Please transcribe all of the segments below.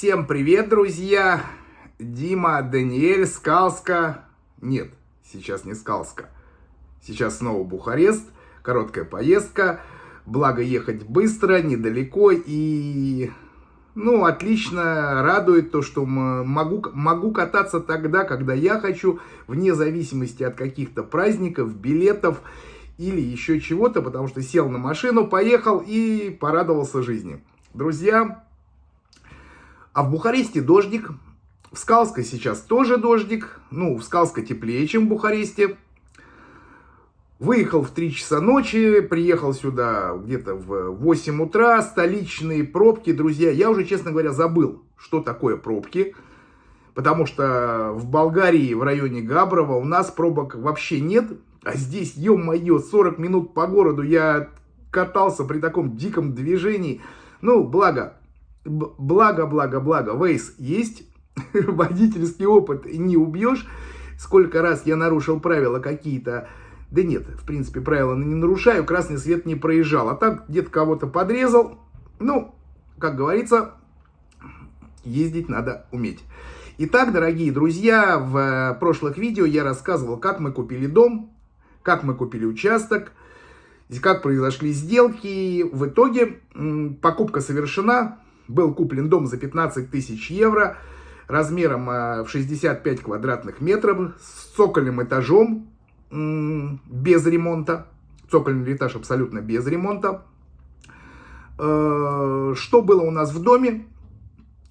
Всем привет, друзья! Дима, Даниэль, Скалска. Нет, сейчас не Скалска. Сейчас снова Бухарест. Короткая поездка. Благо ехать быстро, недалеко. И, отлично радует то, что могу кататься тогда, когда я хочу, вне зависимости от каких-то праздников, билетов или еще чего-то, потому что сел на машину, поехал и порадовался жизни. Друзья, а в Бухаресте дождик, в Скалске сейчас тоже дождик, в Скалске теплее, чем в Бухаресте. Выехал в 3 часа ночи, приехал сюда где-то в 8 утра, столичные пробки, друзья. Я уже, честно говоря, забыл, что такое пробки, потому что в Болгарии, в районе Габрово, у нас пробок вообще нет. А здесь, ё-моё, 40 минут по городу я катался при таком диком движении. Благо, Waze есть, водительский опыт не убьешь. Сколько раз я нарушил правила какие-то, да нет, в принципе, правила не нарушаю, красный свет не проезжал. А так где-то кого-то подрезал. Как говорится, ездить надо уметь. Итак, дорогие друзья, в прошлых видео я рассказывал, как мы купили дом, как мы купили участок, как произошли сделки. В итоге покупка совершена. Был куплен дом за 15 тысяч евро размером в 65 квадратных метров с цокольным этажом без ремонта. Цокольный этаж абсолютно без ремонта. Что было у нас в доме?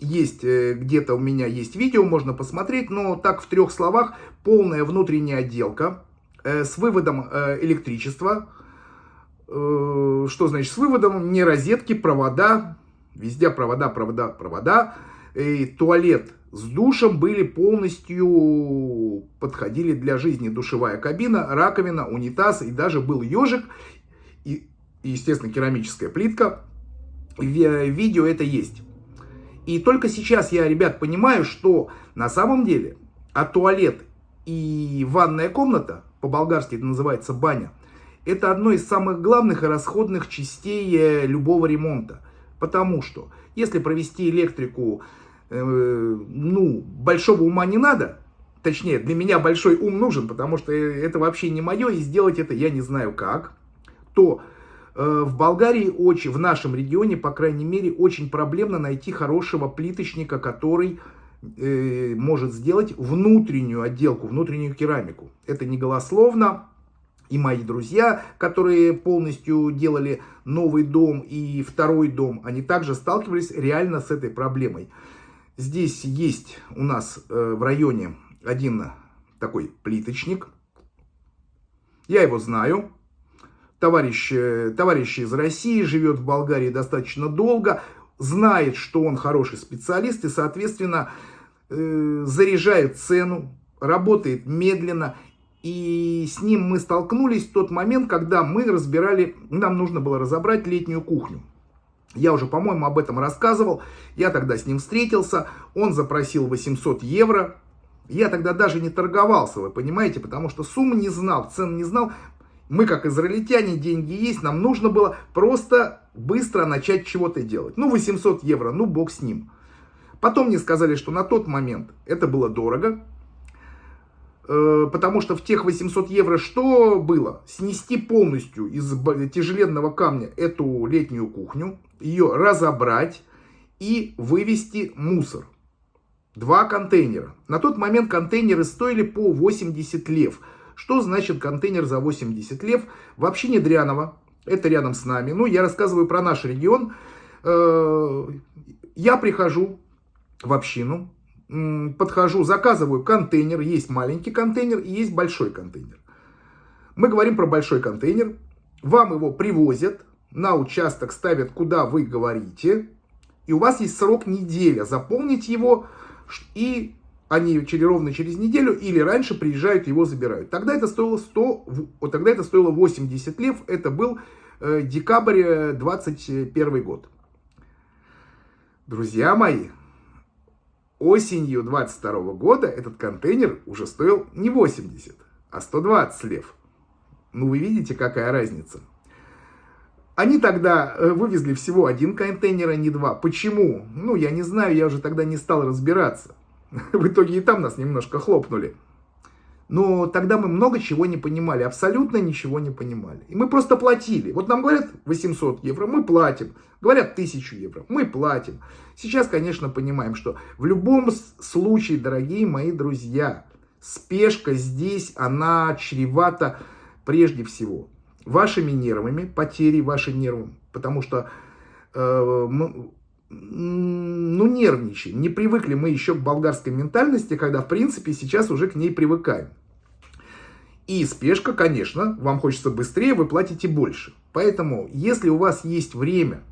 Есть где-то у меня есть видео, можно посмотреть, но так в 3 словах: полная внутренняя отделка с выводом электричества. Что значит с выводом? Не розетки, провода, везде провода. И туалет с душем были полностью подходили для жизни. Душевая кабина, раковина, унитаз, и даже был ежик, и естественно, керамическая плитка. В видео это есть. И только сейчас я, ребят, понимаю, что на самом деле туалет и ванная комната, по-болгарски это называется баня, это одно из самых главных и расходных частей любого ремонта. Потому что если провести электрику, большого ума не надо, точнее, для меня большой ум нужен, потому что это вообще не мое, и сделать это я не знаю как, то в Болгарии, в нашем регионе, по крайней мере, очень проблемно найти хорошего плиточника, который может сделать внутреннюю отделку, внутреннюю керамику. Это не голословно. И мои друзья, которые полностью делали новый дом и второй дом, они также сталкивались реально с этой проблемой. Здесь есть у нас в районе один такой плиточник. Я его знаю. Товарищ из России, живет в Болгарии достаточно долго, знает, что он хороший специалист и, соответственно, заряжает цену, работает медленно. И с ним мы столкнулись в тот момент, когда нам нужно было разобрать летнюю кухню. Я уже, по-моему, об этом рассказывал. Я тогда с ним встретился, он запросил 800 евро. Я тогда даже не торговался, вы понимаете, потому что сумму не знал, цен не знал. Мы, как израильтяне, деньги есть, нам нужно было просто быстро начать чего-то делать. 800 евро, бог с ним. Потом мне сказали, что на тот момент это было дорого. Потому что в тех 800 евро что было? Снести полностью из тяжеленного камня эту летнюю кухню, ее разобрать и вывести мусор. 2 контейнера. На тот момент контейнеры стоили по 80 лев. Что значит контейнер за 80 лев? Вообще не дряново. Это рядом с нами. Я рассказываю про наш регион. Я прихожу в общину, подхожу, заказываю контейнер. Есть маленький контейнер и есть большой контейнер. Мы говорим про большой контейнер. Вам его привозят на участок, ставят куда вы говорите. И у вас есть срок неделя заполнить его. И они ровно через неделю или раньше приезжают, его забирают. Тогда это стоило 80 лев. Это был декабрь 21 год. Друзья мои, осенью 22 года этот контейнер уже стоил не 80, а 120 лев. Вы видите, какая разница. Они тогда вывезли всего 1 контейнер, а не 2. Почему? Ну, я не знаю, я уже тогда не стал разбираться. В итоге и там нас немножко хлопнули. Но тогда мы много чего не понимали, абсолютно ничего не понимали. И мы просто платили. Вот нам говорят 800 евро, мы платим. Говорят 1000 евро, мы платим. Сейчас, конечно, понимаем, что в любом случае, дорогие мои друзья, спешка здесь, она чревата прежде всего вашими нервами, потерей ваших нервов. Потому что нервничаем. Не привыкли мы еще к болгарской ментальности, когда, в принципе, сейчас уже к ней привыкаем. И спешка, конечно, вам хочется быстрее, вы платите больше. Поэтому, если у вас есть время,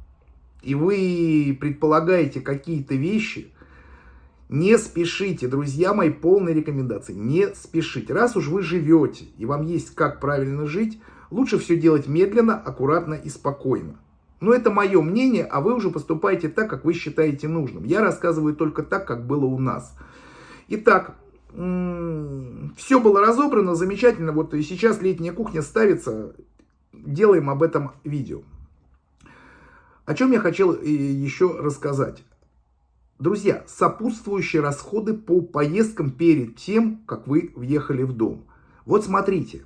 и вы предполагаете какие-то вещи, не спешите, друзья мои, полной рекомендации, не спешите. Раз уж вы живете, и вам есть как правильно жить, лучше все делать медленно, аккуратно и спокойно. Но это мое мнение, а вы уже поступаете так, как вы считаете нужным. Я рассказываю только так, как было у нас. Итак, все было разобрано, замечательно. Вот и сейчас летняя кухня ставится, делаем об этом видео. О чем я хотел еще рассказать. Друзья, сопутствующие расходы по поездкам перед тем, как вы въехали в дом. Вот смотрите.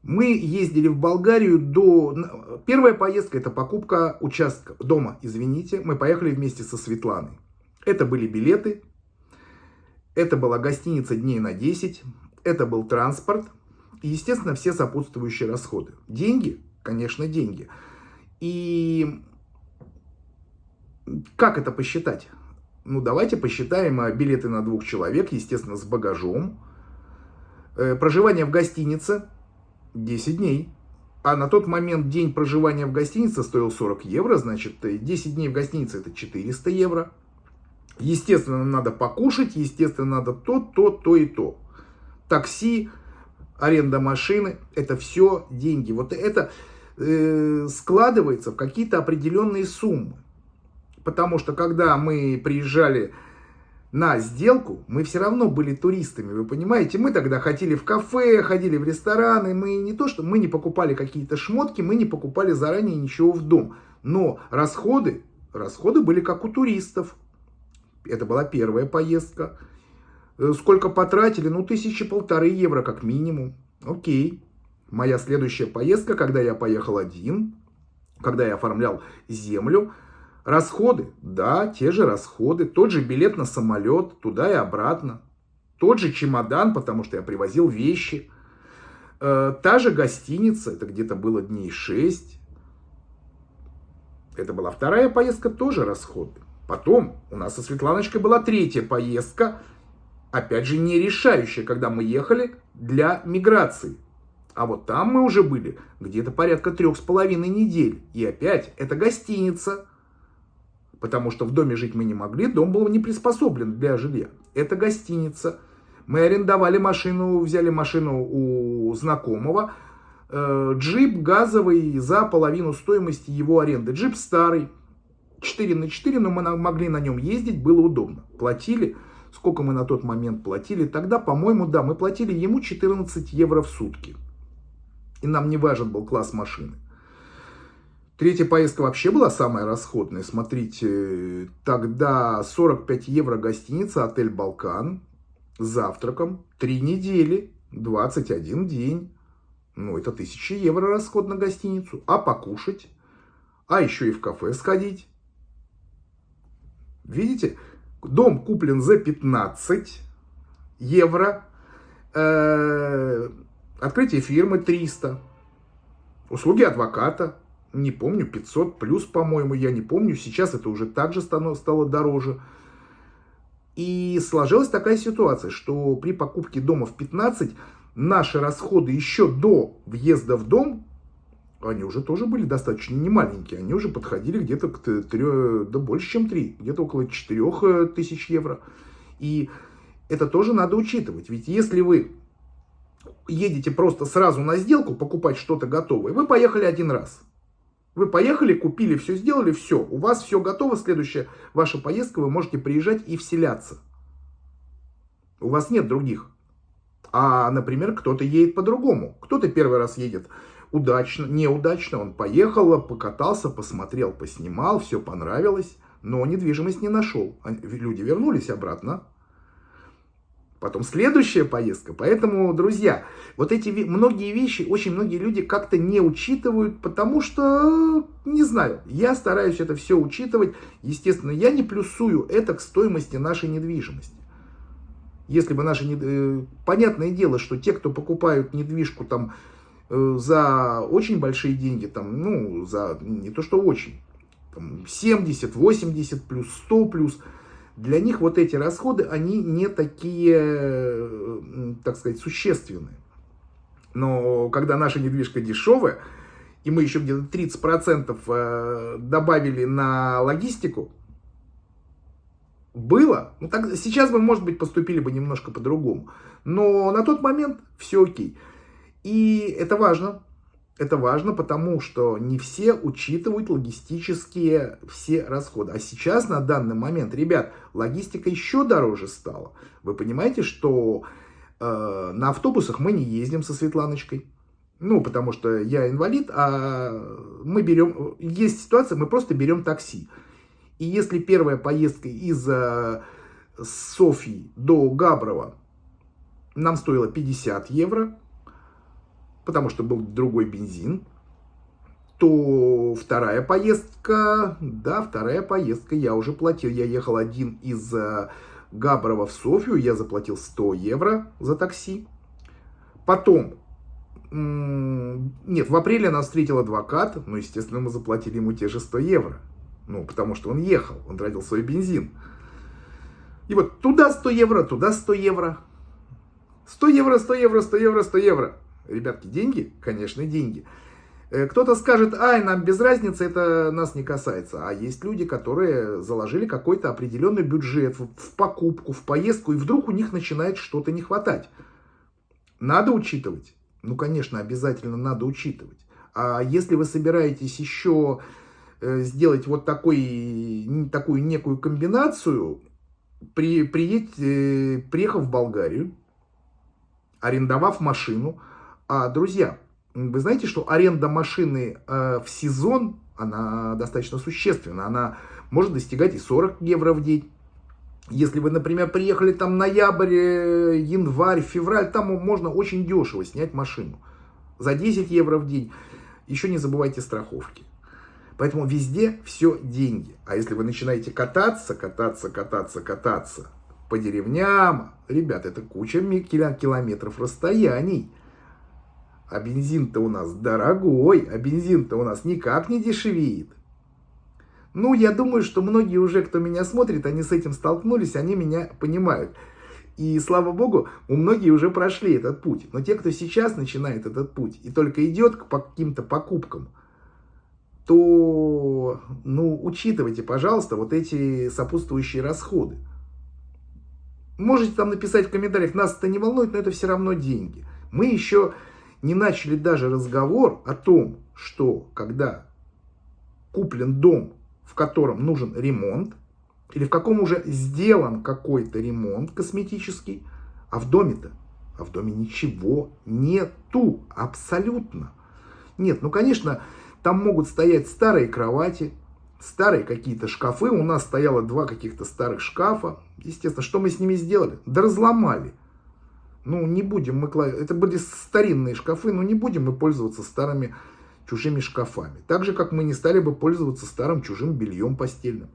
Мы ездили в Болгарию до... Первая поездка — это покупка участка, дома, извините. Мы поехали вместе со Светланой. Это были билеты, это была гостиница дней на 10, это был транспорт и, естественно, все сопутствующие расходы. Деньги, конечно, деньги. И как это посчитать? Ну, давайте посчитаем билеты на 2 человек, естественно, с багажом. Проживание в гостинице 10 дней. А на тот момент день проживания в гостинице стоил 40 евро, значит, 10 дней в гостинице это 400 евро. Естественно, надо покушать, естественно, надо то и то. Такси, аренда машины, это все деньги. Вот это складывается в какие-то определенные суммы. Потому что, когда мы приезжали на сделку, мы все равно были туристами, вы понимаете? Мы тогда ходили в кафе, ходили в рестораны, мы не то, что мы не покупали какие-то шмотки, мы не покупали заранее ничего в дом. Но расходы были как у туристов. Это была первая поездка. Сколько потратили? Ну, 1500 евро как минимум. Окей. Моя следующая поездка, когда я поехал один, когда я оформлял землю. Расходы, да, те же расходы. Тот же билет на самолет туда и обратно. Тот же чемодан, потому что я привозил вещи. Та же гостиница, это где-то было дней 6. Это была вторая поездка, тоже расходы. Потом у нас со Светланочкой была третья поездка, опять же не решающая, когда мы ехали для миграции. А вот там мы уже были где-то порядка 3,5 недель. И опять это гостиница. Потому что в доме жить мы не могли, дом был не приспособлен для жилья. Это гостиница. Мы арендовали машину, взяли машину у знакомого. Джип газовый за половину стоимости его аренды. Джип старый, 4×4, но мы могли на нем ездить, было удобно. Платили, сколько мы на тот момент платили? Тогда, по-моему, да, мы платили ему 14 евро в сутки. И нам не важен был класс машины. Третья поездка вообще была самая расходная. Смотрите, тогда 45 евро гостиница, отель «Балкан» с завтраком. 3 недели, 21 день. Ну, это 1000 евро расход на гостиницу. А покушать? А еще и в кафе сходить. Видите? Дом куплен за 15 евро. Открытие фирмы 300. Услуги адвоката. Не помню, 500 плюс, по-моему, я не помню. Сейчас это уже также стало дороже. И сложилась такая ситуация, что при покупке дома в 15 наши расходы еще до въезда в дом, они уже тоже были достаточно немаленькие. Они уже подходили где-то к 3, да больше, чем 3, где-то около 4000 евро. И это тоже надо учитывать. Ведь если вы едете просто сразу на сделку покупать что-то готовое, вы поехали один раз. Вы поехали, купили, все сделали, все. У вас все готово. Следующая ваша поездка, вы можете приезжать и вселяться. У вас нет других. А, например, кто-то едет по-другому. Кто-то первый раз едет удачно, неудачно, он поехал, покатался, посмотрел, поснимал, все понравилось, но недвижимость не нашел. Люди вернулись обратно. Потом следующая поездка. Поэтому, друзья, вот эти многие вещи, очень многие люди как-то не учитывают, потому что, не знаю, я стараюсь это все учитывать. Естественно, я не плюсую это к стоимости нашей недвижимости. Если бы понятное дело, что те, кто покупают недвижку там за очень большие деньги, там, ну, за не то что очень, там, 70, 80 плюс, 100 плюс, для них вот эти расходы, они не такие, так сказать, существенные. Но когда наша недвижка дешевая, и мы еще где-то 30% добавили на логистику, было, ну так, сейчас бы, может быть, поступили бы немножко по-другому. Но на тот момент все окей. И это важно. Это важно, потому что не все учитывают логистические все расходы. А сейчас, на данный момент, ребят, логистика еще дороже стала. Вы понимаете, что на автобусах мы не ездим со Светланочкой. Ну, потому что я инвалид, а мы берем... Есть ситуация, мы просто берем такси. И если первая поездка из Софьи до Габрова нам стоила 50 евро, потому что был другой бензин, то вторая поездка, я уже платил. Я ехал один из Габрова в Софию, я заплатил 100 евро за такси. Потом, нет, в апреле нас встретил адвокат, ну, естественно, мы заплатили ему те же 100 евро. Ну, потому что он ехал, он тратил свой бензин. И вот туда 100 евро, туда 100 евро. 100 евро, 100 евро, 100 евро, 100 евро. Ребятки, деньги? Конечно, деньги. Кто-то скажет, ай, нам без разницы, это нас не касается. А есть люди, которые заложили какой-то определенный бюджет в покупку, в поездку, и вдруг у них начинает что-то не хватать. Надо учитывать? Ну, конечно, обязательно надо учитывать. А если вы собираетесь еще сделать вот такую некую комбинацию, приехав в Болгарию, арендовав машину. Друзья, вы знаете, что аренда машины в сезон, она достаточно существенна. Она может достигать и 40 евро в день. Если вы, например, приехали там ноябрь, январь, февраль, там можно очень дешево снять машину. За 10 евро в день. Еще не забывайте страховки. Поэтому везде все деньги. А если вы начинаете кататься по деревням, ребят, это куча километров расстояний. А бензин-то у нас дорогой, а бензин-то у нас никак не дешевеет. Ну, я думаю, что многие уже, кто меня смотрит, они с этим столкнулись, они меня понимают. И, слава богу, многие уже прошли этот путь. Но те, кто сейчас начинает этот путь и только идет к каким-то покупкам, то, ну, учитывайте, пожалуйста, вот эти сопутствующие расходы. Можете там написать в комментариях, нас это не волнует, но это все равно деньги. Мы еще не начали даже разговор о том, что когда куплен дом, в котором нужен ремонт, или в каком уже сделан какой-то ремонт косметический, а в доме ничего нету, абсолютно. Нет, ну, конечно, там могут стоять старые кровати, старые какие-то шкафы. У нас стояло 2 каких-то старых шкафа. Естественно, что мы с ними сделали? Да разломали. Ну, не будем мы... Это были старинные шкафы, но не будем мы пользоваться старыми чужими шкафами. Так же, как мы не стали бы пользоваться старым чужим бельем постельным.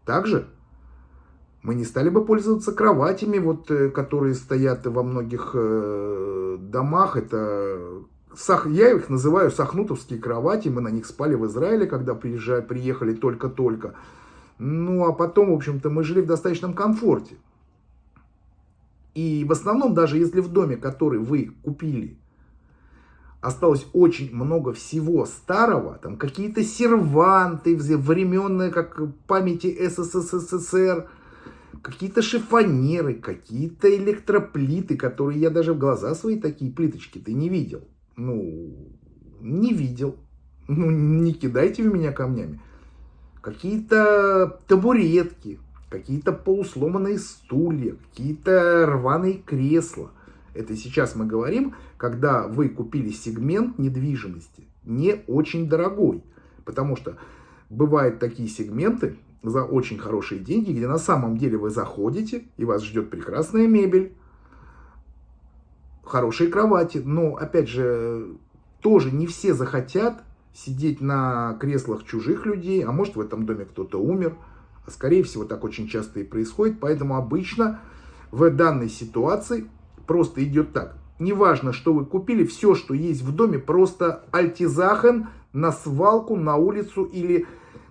Также мы не стали бы пользоваться кроватями, вот, которые стоят во многих домах. Это... Я их называю сахнутовские кровати. Мы на них спали в Израиле, когда приехали только-только. Ну, а потом, в общем-то, мы жили в достаточном комфорте. И в основном, даже если в доме, который вы купили, осталось очень много всего старого, там какие-то серванты времен, как памяти СССР, какие-то шифонеры, какие-то электроплиты, которые я даже в глаза свои такие плиточки-то не видел. Ну, не видел. Ну, не кидайте в меня камнями. Какие-то табуретки, какие-то полусломанные стулья, какие-то рваные кресла. Это сейчас мы говорим, когда вы купили сегмент недвижимости не очень дорогой. Потому что бывают такие сегменты за очень хорошие деньги, где на самом деле вы заходите, и вас ждет прекрасная мебель, хорошие кровати. Но, опять же, тоже не все захотят сидеть на креслах чужих людей, а может в этом доме кто-то умер. Скорее всего, так очень часто и происходит. Поэтому обычно в данной ситуации просто идет так. Неважно, что вы купили, все, что есть в доме, просто альтизахен на свалку, на улицу или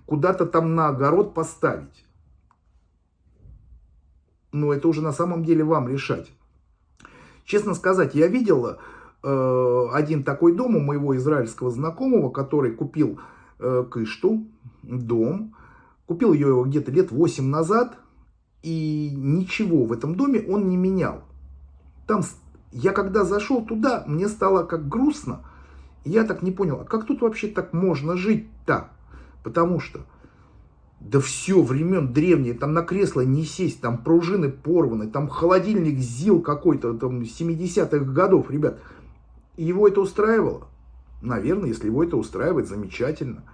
куда-то там на огород поставить. Но это уже на самом деле вам решать. Честно сказать, я видел один такой дом у моего израильского знакомого, который купил кышту, дом. Купил ее где-то лет 8 назад, и ничего в этом доме он не менял. Там, я когда зашел туда, мне стало как грустно. Я так не понял, а как тут вообще так можно жить-то? Потому что, да все, времен древние, там на кресло не сесть, там пружины порваны, там холодильник ЗИЛ какой-то, там 70-х годов, ребят. И его это устраивало? Наверное, если его это устраивает, замечательно.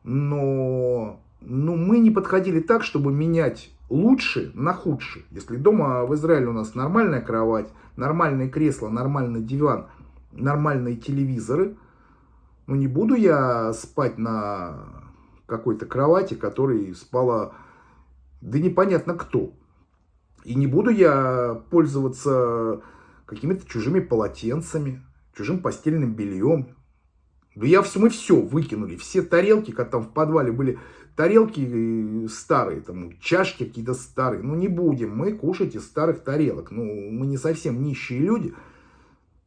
Но мы не подходили так, чтобы менять лучше на худше. Если дома в Израиле у нас нормальная кровать, нормальное кресло, нормальный диван, нормальные телевизоры, ну не буду я спать на какой-то кровати, которой спала, да непонятно кто. И не буду я пользоваться какими-то чужими полотенцами, чужим постельным бельем. Да мы все выкинули, все тарелки, как там в подвале были тарелки старые, там чашки какие-то старые. Ну не будем мы кушать из старых тарелок. Ну мы не совсем нищие люди.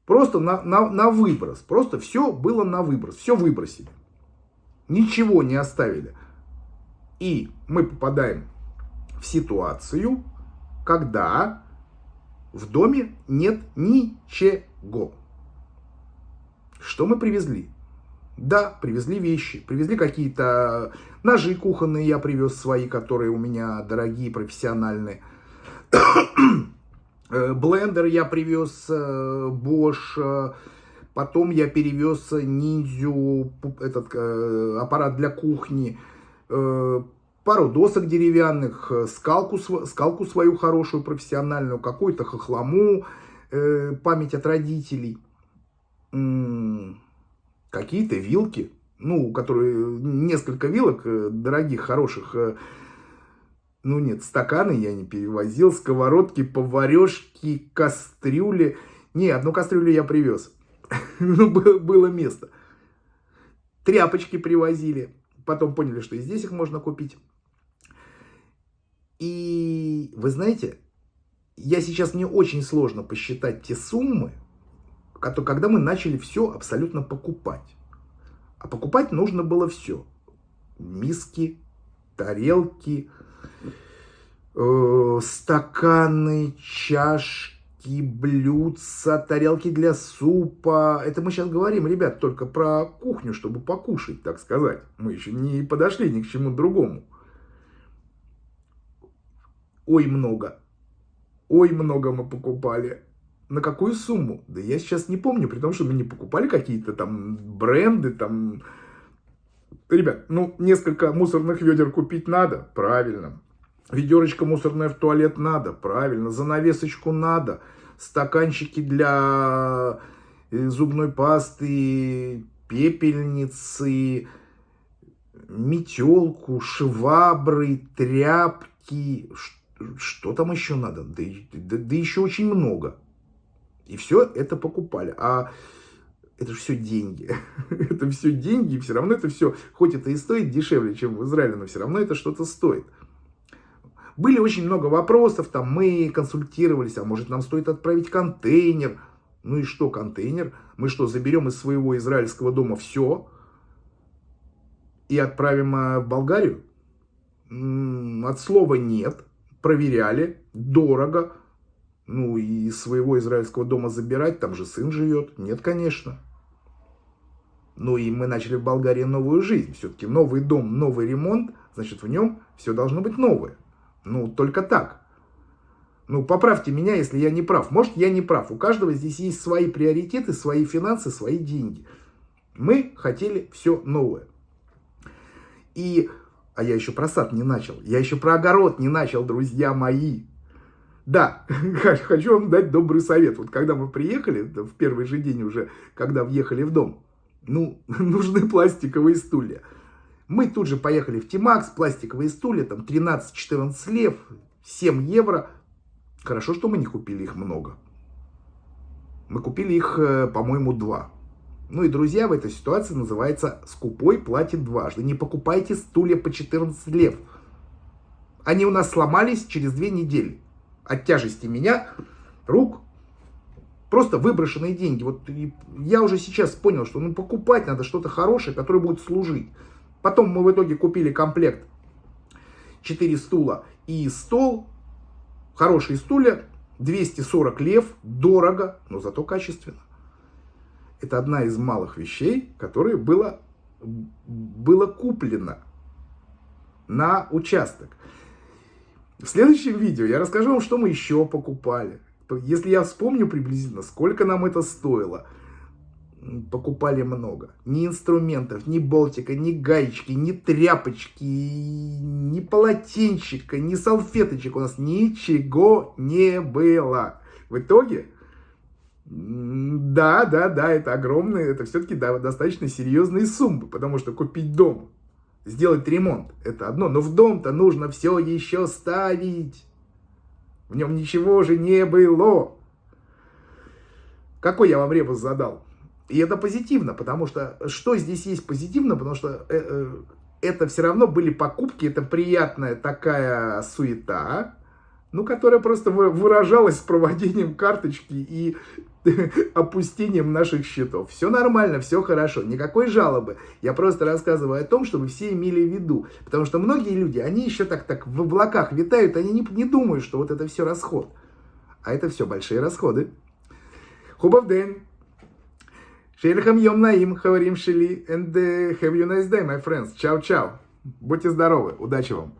Просто на выброс. Просто все было на выброс. Все выбросили. Ничего не оставили. И мы попадаем в ситуацию, когда в доме нет ничего. Что мы привезли? Да, привезли вещи, привезли какие-то ножи кухонные, я привез свои, которые у меня дорогие, профессиональные. Блендер я привез Bosch, потом я перевез ниндзю, этот аппарат для кухни, пару досок деревянных, скалку свою хорошую, профессиональную, какую-то хохлому, память от родителей. Какие-то вилки, ну, которые, несколько вилок дорогих, хороших, ну нет, стаканы я не перевозил, сковородки, поварешки, кастрюли. Не, одну кастрюлю я привез, ну, было место. Тряпочки привозили, потом поняли, что и здесь их можно купить. И вы знаете, мне очень сложно посчитать те суммы, когда мы начали все абсолютно покупать. А покупать нужно было все. Миски, тарелки, стаканы, чашки, блюдца, тарелки для супа. Это мы сейчас говорим, ребят, только про кухню, чтобы покушать, так сказать. Мы еще не подошли ни к чему другому. Ой, много мы покупали. На какую сумму? Да я сейчас не помню, при том, что мы не покупали какие-то там бренды, там... Ребят, ну, несколько мусорных ведер купить надо, правильно. Ведерочка мусорная в туалет надо, правильно. Занавесочку надо. Стаканчики для зубной пасты, пепельницы, метелку, швабры, тряпки. Что там еще надо? Да еще очень много. И все это покупали. А это же все деньги. Это все деньги. И все равно это все, хоть это и стоит дешевле, чем в Израиле, но все равно это что-то стоит. Были очень много вопросов. Там мы консультировались. А может нам стоит отправить контейнер? Ну и что контейнер? Мы что, заберем из своего израильского дома все и отправим в Болгарию? От слова нет. Проверяли. Дорого. Ну, и из своего израильского дома забирать, там же сын живет. Нет, конечно. Ну, и мы начали в Болгарии новую жизнь. Все-таки новый дом, новый ремонт, значит, в нем все должно быть новое. Ну, только так. Ну, поправьте меня, если я не прав. Может, я не прав. У каждого здесь есть свои приоритеты, свои финансы, свои деньги. Мы хотели все новое. А я еще про сад не начал. Я еще про огород не начал, друзья мои. Да, хочу вам дать добрый совет. Вот когда мы приехали, в первый же день уже, когда въехали в дом, ну, нужны пластиковые стулья. Мы тут же поехали в Тимакс, пластиковые стулья, там 13-14 лев, 7 евро. Хорошо, что мы не купили их много. Мы купили их, по-моему, 2. Ну и, друзья, в этой ситуации называется «скупой платит дважды». Не покупайте стулья по 14 лев. Они у нас сломались через 2 недели. От тяжести меня, рук, просто выброшенные деньги. Вот я уже сейчас понял, что покупать надо что-то хорошее, которое будет служить. Потом мы в итоге купили комплект 4 стула и стол. Хорошие стулья, 240 лев, дорого, но зато качественно. Это одна из малых вещей, которые было куплено на участок. В следующем видео я расскажу вам, что мы еще покупали. Если я вспомню приблизительно, сколько нам это стоило. Покупали много. Ни инструментов, ни болтика, ни гаечки, ни тряпочки, ни полотенчика, ни салфеточек. У нас ничего не было. В итоге, да, это огромные, это все-таки достаточно серьезные суммы. Потому что купить дом, сделать ремонт, это одно. Но в дом-то нужно все еще ставить. В нем ничего же не было. Какой я вам ребус задал? И это позитивно, потому что, что здесь есть позитивно, потому что это все равно были покупки, это приятная такая суета, ну, которая просто выражалась проводением карточки и опустением наших счетов. Все нормально, все хорошо, никакой жалобы. Я просто рассказываю о том, чтобы все имели в виду, потому что многие люди, они еще так в облаках витают, они не думают, что вот это все расход. А это все большие расходы. Хубав день. שיהיה לכם יום נעים, חברים שלי, and have you nice day, my friends. Чао-чао. Будьте здоровы. Удачи вам.